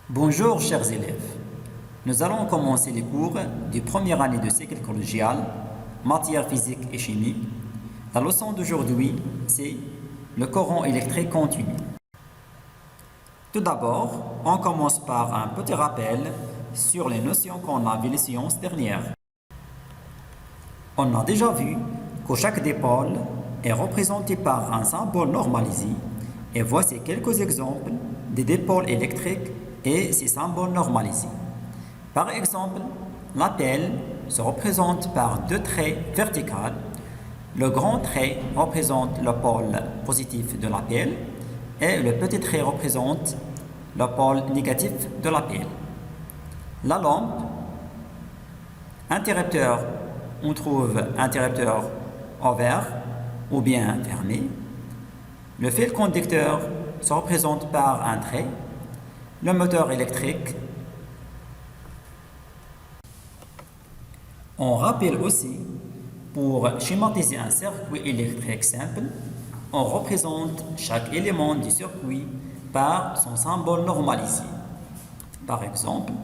Bonjour chers élèves, nous allons commencer les cours de première année de cycle collégial, matière physique et chimie. La leçon d'aujourd'hui, c'est le courant électrique continu. Tout d'abord, on commence par un petit rappel sur les notions qu'on a vues les séances dernières. On a déjà vu que chaque dipôle est représenté par un symbole normalisé et voici quelques exemples des dipôles électriques et ces symboles normalisés. Par exemple, la pelle se représente par deux traits verticaux. Le grand trait représente le pôle positif de la pelle et le petit trait représente le pôle négatif de la pelle. La lampe, interrupteur, on trouve interrupteur ouvert ou bien fermé. Le fil conducteur se représente par un trait. Le moteur électrique. On rappelle aussi, pour schématiser un circuit électrique simple, on représente chaque élément du circuit par son symbole normalisé. Par exemple,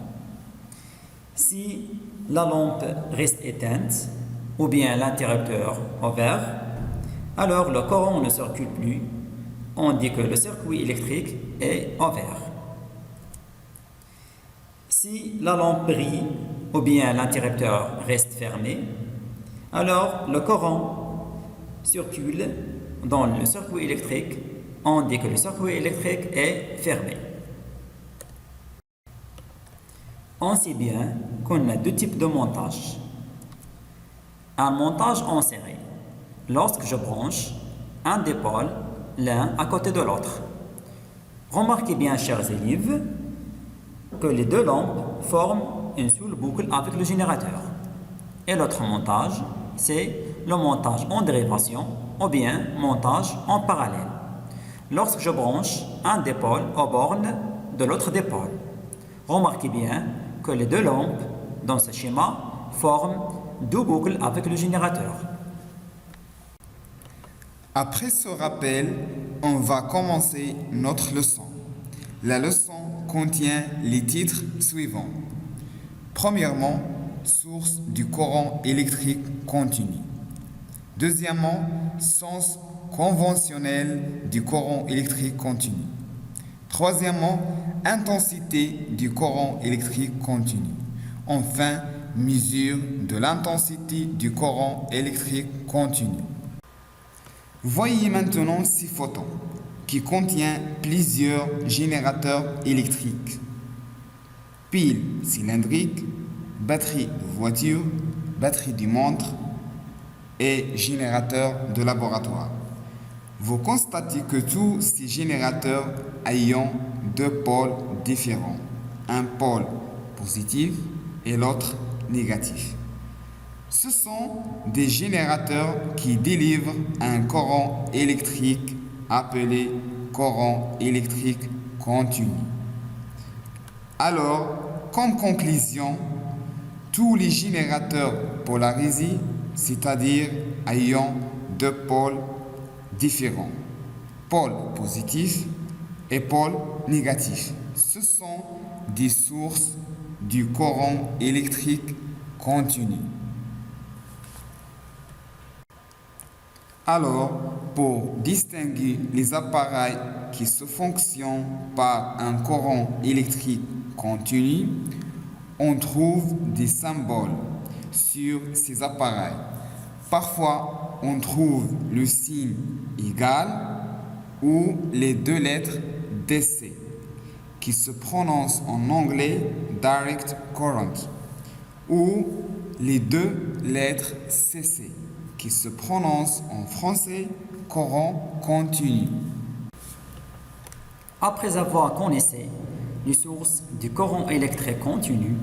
si la lampe reste éteinte ou bien l'interrupteur ouvert, alors le courant ne circule plus. On dit que le circuit électrique est ouvert. Si la lampe brille ou bien l'interrupteur reste fermé, alors le courant circule dans le circuit électrique. On dit que le circuit électrique est fermé. On sait bien qu'on a deux types de montage. Un montage en série. Lorsque je branche un dipôle l'un à côté de l'autre. Remarquez bien, chers élèves, que les deux lampes forment une seule boucle avec le générateur. Et l'autre montage, c'est le montage en dérivation ou bien montage en parallèle. Lorsque je branche un dipôle aux bornes de l'autre dipôle, remarquez bien que les deux lampes dans ce schéma forment deux boucles avec le générateur. Après ce rappel, on va commencer notre leçon. La leçon contient les titres suivants. Premièrement, source du courant électrique continu. Deuxièmement, sens conventionnel du courant électrique continu. Troisièmement, intensité du courant électrique continu. Enfin, mesure de l'intensité du courant électrique continu. Voyez maintenant ces photos qui contiennent plusieurs générateurs électriques. Pile cylindrique, batterie de voiture, batterie de montre et générateur de laboratoire. Vous constatez que tous ces générateurs ayant deux pôles différents, un pôle positif et l'autre négatif. Ce sont des générateurs qui délivrent un courant électrique appelé courant électrique continu. Alors, comme conclusion, tous les générateurs polarisés, c'est-à-dire ayant deux pôles différents, pôle positif et pôle négatif, ce sont des sources du courant électrique continu. Alors, pour distinguer les appareils qui se fonctionnent par un courant électrique continu, on trouve des symboles sur ces appareils. Parfois, on trouve le signe égal ou les deux lettres DC qui se prononcent en anglais direct current ou les deux lettres CC qui se prononcent en français courant continu. Après avoir connaissé les sources du courant électrique continu,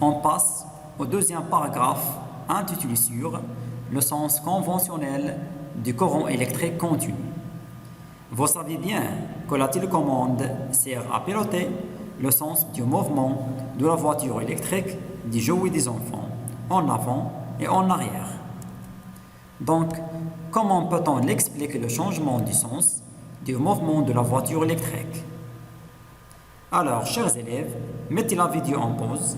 on passe au deuxième paragraphe intitulé sur le sens conventionnel du courant électrique continu. Vous savez bien que la télécommande sert à piloter le sens du mouvement de la voiture électrique des jouets des enfants, en avant et en arrière. Donc, comment peut-on expliquer le changement du sens du mouvement de la voiture électrique? Alors, chers élèves, mettez la vidéo en pause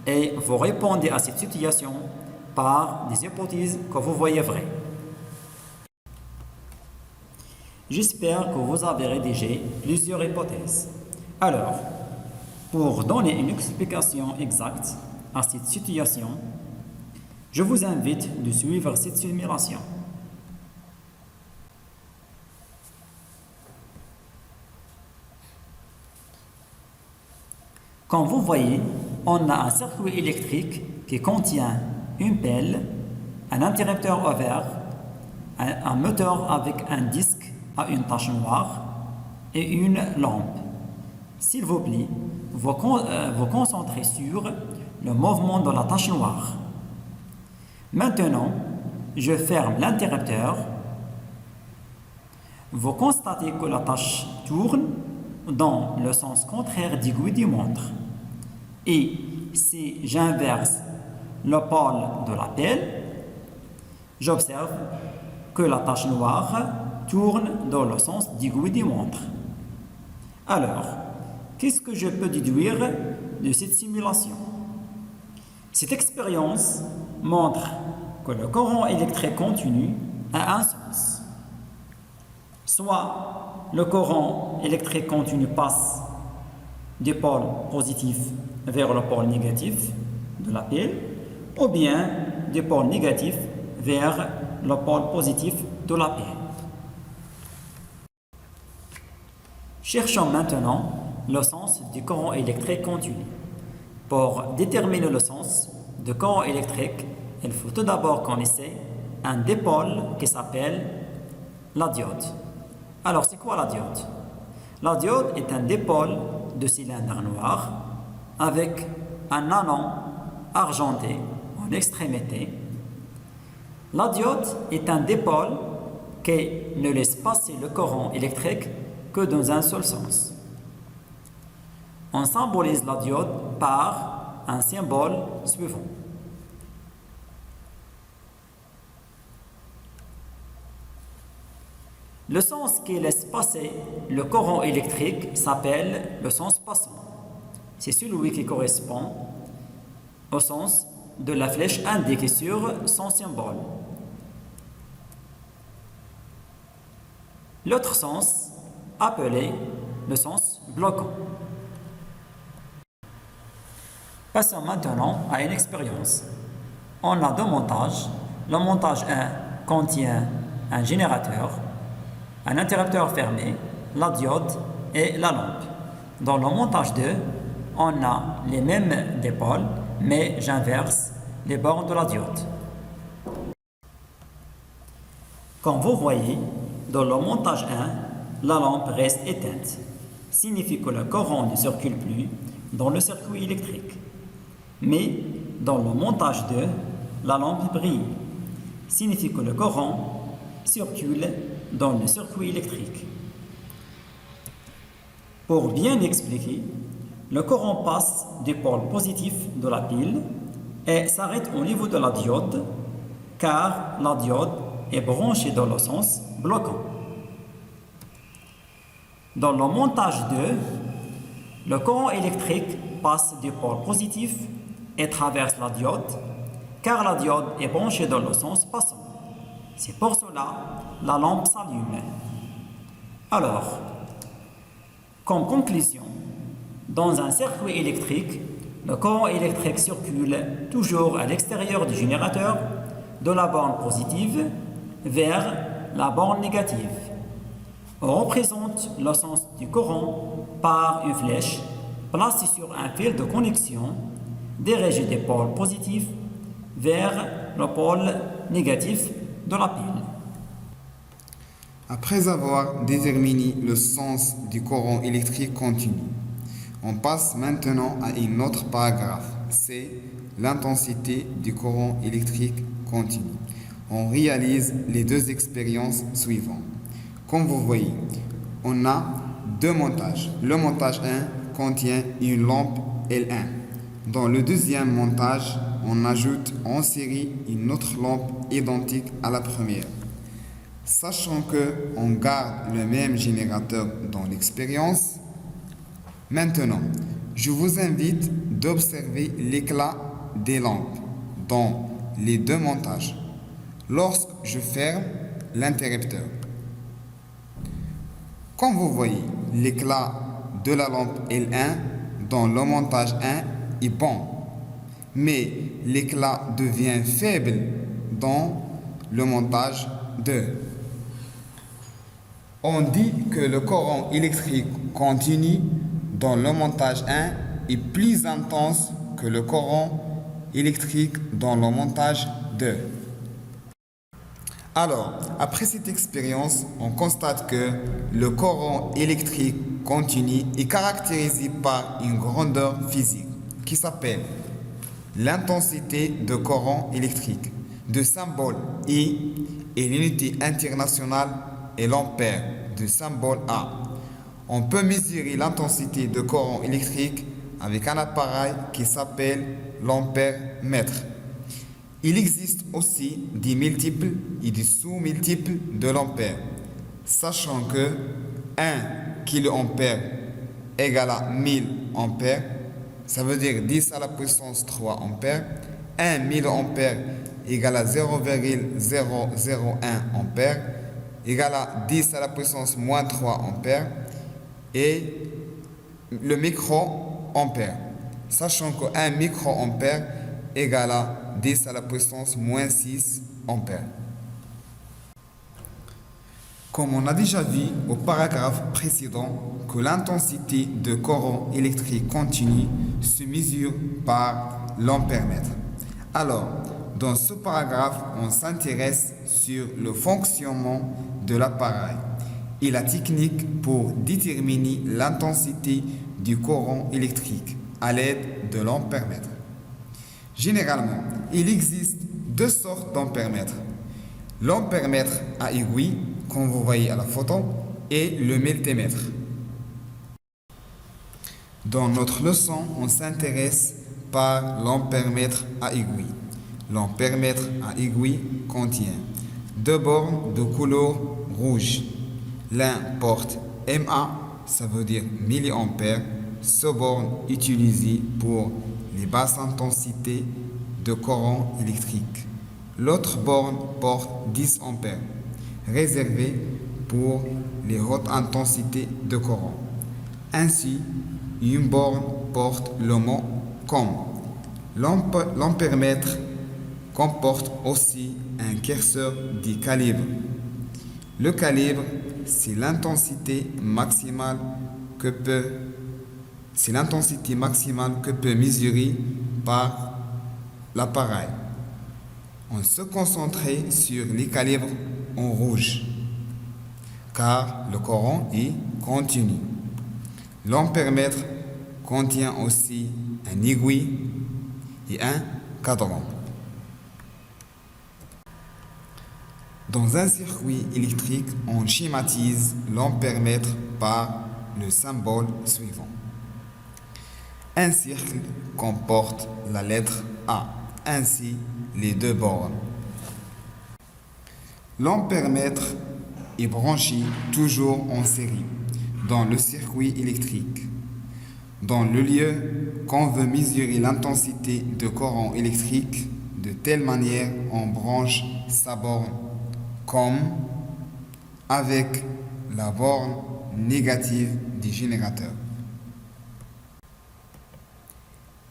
et vous répondez à cette situation par des hypothèses que vous voyez vraies. J'espère que vous avez rédigé plusieurs hypothèses. Alors, pour donner une explication exacte à cette situation, je vous invite de suivre cette simulation. Comme vous voyez, on a un circuit électrique qui contient une pelle, un interrupteur ouvert, un moteur avec un disque à une tache noire et une lampe. S'il vous plaît, vous concentrez sur le mouvement de la tache noire. Maintenant, je ferme l'interrupteur. Vous constatez que la tache tourne dans le sens contraire d'aiguille de montre. Et si j'inverse le pôle de la pelle, j'observe que la tache noire tourne dans le sens d'aiguille de montre. Alors, qu'est-ce que je peux déduire de cette simulation? Cette expérience montre que le courant électrique continu a un sens. Soit le courant électrique continu passe du pôle positif vers le pôle négatif de la pile, ou bien du pôle négatif vers le pôle positif de la pile. Cherchons maintenant le sens du courant électrique continu. Pour déterminer le sens du courant électrique, il faut tout d'abord connaître un dipôle qui s'appelle la diode. Alors, c'est quoi la diode? La diode est un dipôle de cylindre noir avec un anneau argenté en extrémité. La diode est un dipôle qui ne laisse passer le courant électrique que dans un seul sens. On symbolise la diode par un symbole suivant. Le sens qui laisse passer le courant électrique s'appelle le sens passant. C'est celui qui correspond au sens de la flèche indiquée sur son symbole. L'autre sens, appelé le sens bloquant. Passons maintenant à une expérience. On a deux montages. Le montage 1 contient un générateur, un interrupteur fermé, la diode et la lampe. Dans le montage 2, on a les mêmes dipôles, mais j'inverse les bornes de la diode. Comme vous voyez, dans le montage 1, la lampe reste éteinte, signifie que le courant ne circule plus dans le circuit électrique. Mais dans le montage 2, la lampe brille, signifie que le courant circule dans le circuit électrique. Pour bien expliquer, le courant passe du pôle positif de la pile et s'arrête au niveau de la diode, car la diode est branchée dans le sens bloquant. Dans le montage 2, le courant électrique passe du pôle positif et traverse la diode, car la diode est branchée dans le sens passant. C'est pour cela que la lampe s'allume. Alors, comme conclusion, dans un circuit électrique, le courant électrique circule toujours à l'extérieur du générateur, de la borne positive vers la borne négative. On représente le sens du courant par une flèche placée sur un fil de connexion dirigé des pôles positifs vers le pôle négatif de la pile. Après avoir déterminé le sens du courant électrique continu, on passe maintenant à un autre paragraphe, c'est l'intensité du courant électrique continu. On réalise les deux expériences suivantes. Comme vous voyez, on a deux montages. Le montage 1 contient une lampe L1. Dans le deuxième montage, on ajoute en série une autre lampe identique à la première. Sachant qu'on garde le même générateur dans l'expérience, Maintenant, je vous invite d'observer l'éclat des lampes dans les deux montages lorsque je ferme l'interrupteur. Comme vous voyez, l'éclat de la lampe L1 dans le montage 1 est bon, mais l'éclat devient faible dans le montage 2. On dit que le courant électrique continu dans le montage 1 est plus intense que le courant électrique dans le montage 2. Alors, après cette expérience, on constate que le courant électrique continu est caractérisé par une grandeur physique qui s'appelle l'intensité de courant électrique. De symbole I et l'unité internationale est l'ampère, de symbole A. On peut mesurer l'intensité de courant électrique avec un appareil qui s'appelle l'ampère-mètre. Il existe aussi des multiples et des sous-multiples de l'ampère, sachant que 1 kA égale à 1000 ampères, ça veut dire 10 à la puissance 3 ampères, 1 milliampère égale à 0,001 ampère, égale à 10 à la puissance moins 3 ampères, et le microampère, sachant que 1 microampère égale à 10 à la puissance moins 6 ampères. Comme on a déjà vu au paragraphe précédent que l'intensité de courant électrique continu se mesure par l'ampère-mètre. Alors, dans ce paragraphe, on s'intéresse sur le fonctionnement de l'appareil et la technique pour déterminer l'intensité du courant électrique à l'aide de l'ampère-mètre. Généralement, il existe deux sortes d'ampère-mètre. L'ampère-mètre à aiguille, comme vous voyez à la photo, et le multimètre. Dans notre leçon, on s'intéresse par l'ampère-mètre à aiguille. L'ampère-mètre à aiguille contient deux bornes de couleur rouge. L'un porte MA, ça veut dire milliampères, ce borne utilisée pour les basses intensités de courant électrique. L'autre borne porte 10 ampères, réservée pour les hautes intensités de courant. Ainsi, une borne porte le mot COM. L'ampère-mètre comporte aussi un curseur du calibre. Le calibre, c'est l'intensité maximale que peut mesurer par l'appareil. On se concentrait sur les calibres en rouge, car le courant est continu. L'ampère-mètre contient aussi un aiguille et un cadran. Dans un circuit électrique, on schématise l'ampère-mètre par le symbole suivant. Un cercle comporte la lettre A, ainsi les deux bornes. L'ampère-mètre est branché toujours en série dans le circuit électrique. Dans le lieu qu'on veut mesurer l'intensité de courant électrique, de telle manière on branche sa borne comme avec la borne négative du générateur.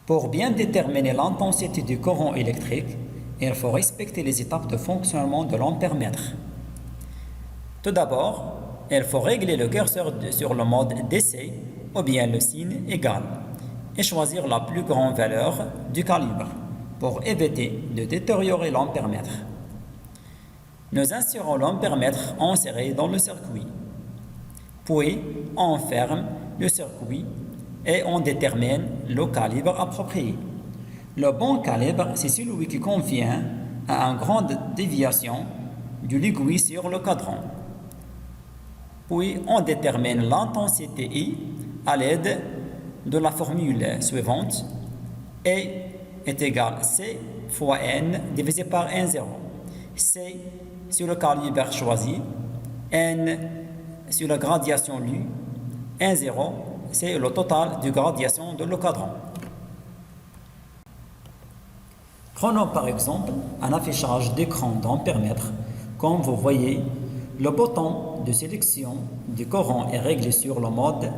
Pour bien déterminer l'intensité du courant électrique, il faut respecter les étapes de fonctionnement de l'ampère-mètre. Tout d'abord, il faut régler le curseur sur le mode d'essai ou bien le signe égal et choisir la plus grande valeur du calibre pour éviter de détériorer l'ampère-mètre. Nous insérons l'ampère-mètre inséré dans le circuit. Puis, on ferme le circuit et on détermine le calibre approprié. Le bon calibre, c'est celui qui convient à une grande déviation de l'aiguille sur le cadran. Puis, on détermine l'intensité I à l'aide de la formule suivante. E est égal à C fois N divisé par N0. C sur le calibre choisi, N sur la gradation lue, N0 c'est le total de gradation de le cadran. Prenons par exemple un affichage d'écran d'ampèremètre. Comme vous voyez, le bouton de sélection du courant est réglé sur le mode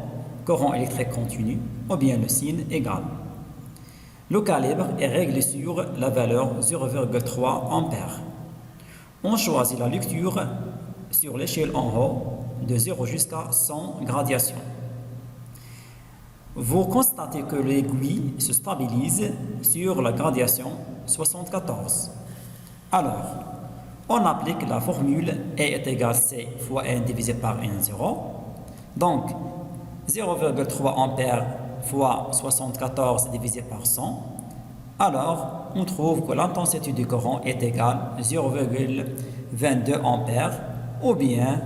courant électrique continu ou bien le signe égal. Le calibre est réglé sur la valeur 0,3 ampères. On choisit la lecture sur l'échelle en haut de 0 jusqu'à 100 gradations. Vous constatez que l'aiguille se stabilise sur la gradation 74. Alors, on applique la formule E est égal à C fois N divisé par N0. Donc, 0,3 ampères fois 74 divisé par 100. Alors, on trouve que l'intensité du courant est égale à 0,22 ampères ou bien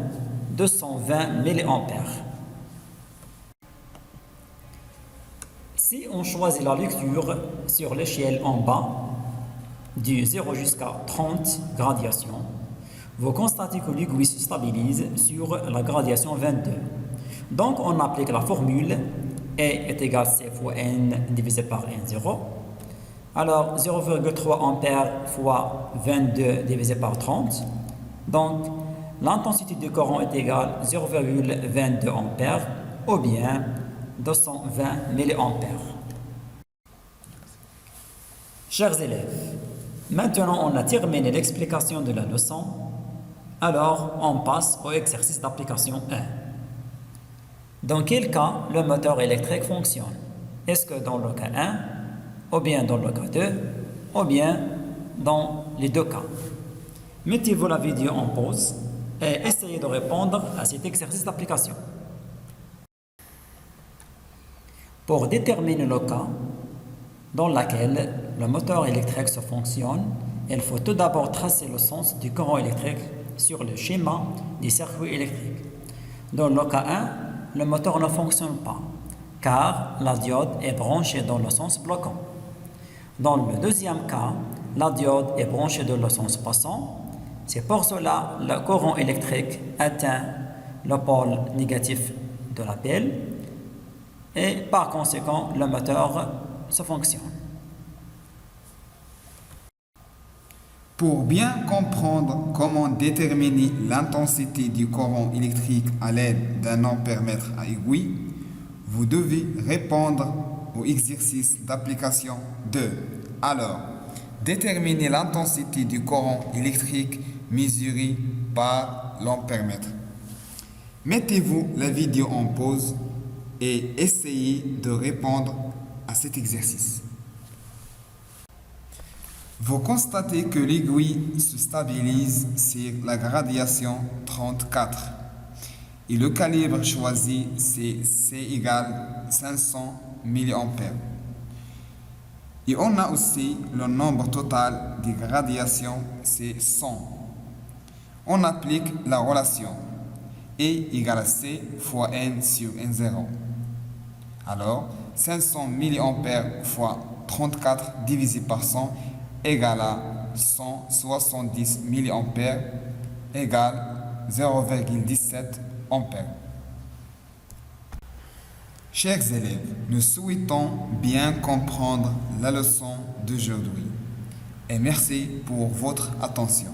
220 milliampères. Si on choisit la lecture sur l'échelle en bas, du 0 jusqu'à 30 gradations, vous constatez que l'aiguille se stabilise sur la gradation 22. Donc, on applique la formule E est égal à C fois N divisé par N0. Alors, 0,3 ampères fois 22 divisé par 30. Donc, l'intensité du courant est égale à 0,22 ampères ou bien 220 milliampères. Chers élèves, maintenant on a terminé l'explication de la leçon. Alors, on passe au exercice d'application 1. Dans quel cas le moteur électrique fonctionne? Est-ce que dans le cas 1, ou bien dans le cas 2, ou bien dans les deux cas? Mettez-vous la vidéo en pause et essayez de répondre à cet exercice d'application. Pour déterminer le cas dans lequel le moteur électrique se fonctionne, il faut tout d'abord tracer le sens du courant électrique sur le schéma du circuit électrique. Dans le cas 1, le moteur ne fonctionne pas, car la diode est branchée dans le sens bloquant. Dans le deuxième cas, la diode est branchée dans le sens passant. C'est pour cela que le courant électrique atteint le pôle négatif de la pile et par conséquent, le moteur se fonctionne. Pour bien comprendre comment déterminer l'intensité du courant électrique à l'aide d'un ampèremètre à aiguille, vous devez répondre au exercice d'application 2. Alors, déterminer l'intensité du courant électrique mesuré par l'ampèremètre. Mettez-vous la vidéo en pause et essayez de répondre à cet exercice. Vous constatez que l'aiguille se stabilise sur la gradation 34 et le calibre choisi c'est C égale 500 mA. Et on a aussi le nombre total des gradations, c'est 100. On applique la relation E égale à C fois N sur N0. Alors, 500 mA fois 34 divisé par 100 égale à 170 mA égale 0,17 ampères. Chers élèves, nous souhaitons bien comprendre la leçon d'aujourd'hui et merci pour votre attention.